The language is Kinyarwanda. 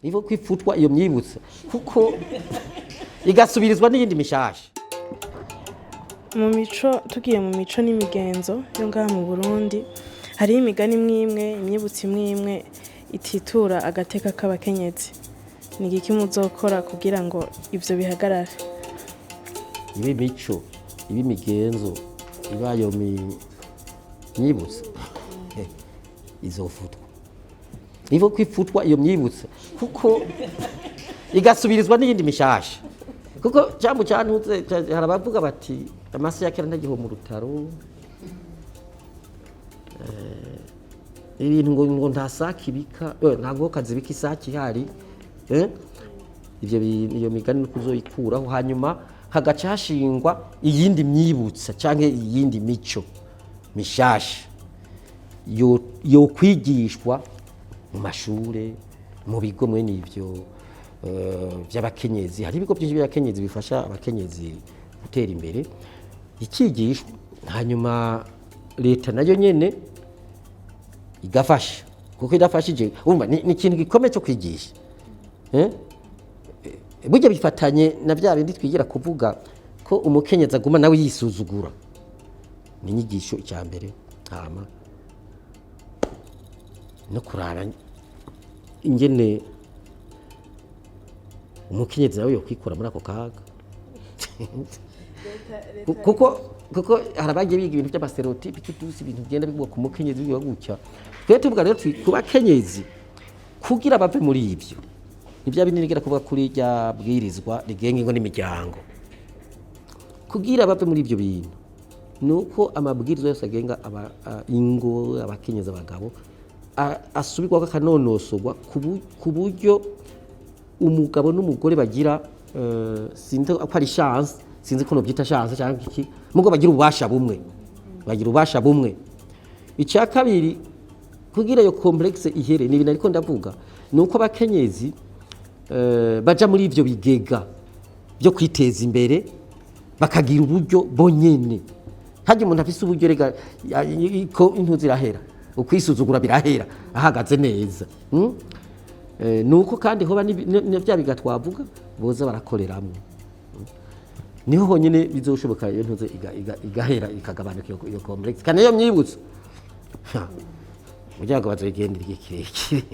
nivo kwifutwa iyo myibutsa kuko igasubirizwa n'iyindi mishasha. Mu mico tugiye mu mico n'imigenzo yo ngaha mu Burundi hari imigani imwe imyibutsi imwe ititura agateka k'abakenyezi. Ni igiki muzokora kugira ngo ivyo bihagarare? Ibi mico, ibi migenzo, ibayo myibutsa izofutwa. Nivo kwifutwa iyo myibutsa kuko igasubirizwa n'iyindi mishasha. Kuko cyambu cyantuze harabavuga bati amase ya kera ntagiho mu rutaro. Ibintu ngo ntasakibika, ntago kazibika isaki hari. Iyo migani kuzoyikuraho hanyuma hagaca hashingwa iyindi myibutsa canke iyindi mico mishasha yo kwigishwa mu mashure, mu bigo mwene ivyo by'abakenyezi. Hari ibigo byinshi by'abakenyezi bifasha abakenyezi gutera imbere ikigishwa, hanyuma leta nayo nyene igafasha, kuko idafashije umva ni ikintu gikomeye cyo kwigisha. Burya bifatanye na bya bindi twigira kuvuga ko umukenyezi aguma nawe yisuzugura. Ni inyigisho icya mbere, hama no kurara ingene umukenyezi nawe yo kwikura muri ako kaga. kuko harabagiye biga ibintu by'amastereotype tutusi ibintu bigenda bigwa ku mukenyezi biba gutya. Twe tuvuga rero kubakenyezi kugira bave muri ibyo. Nibya bindi nigera kuvuga kuri rya bwirizwa rigenga ingo n'imiryango. Kugira bave muri ibyo bintu nuko amabwirizwa yose agenga ingo abakenyezi abagabo asubirwa akanonosogwa ku buryo umugabo n'umugore bagira sinzi ko ari chance, sinzi ko no byita chance cyangwa iki, mugo bagira ububasha bumwe. Icya kabiri kugira yo complexe ihere ni ibintu ariko ndavuga nuko abakenyezi baja muri ivyo bigega byo kwiteza imbere bakagira uburyo bonyene. Haje umuntu afise uburyo rega ko intuzi irahera, ukwisuzugura birahera ahagaze neza. Nuko kandi hoba n'ibya bigatwavuga boza barakoreramwe, niho honyine bizoshoboka iyo ntuze igahera ikagabanuka iyo complex. Kandi iyo myibutso burya ngo bazoyigendera iki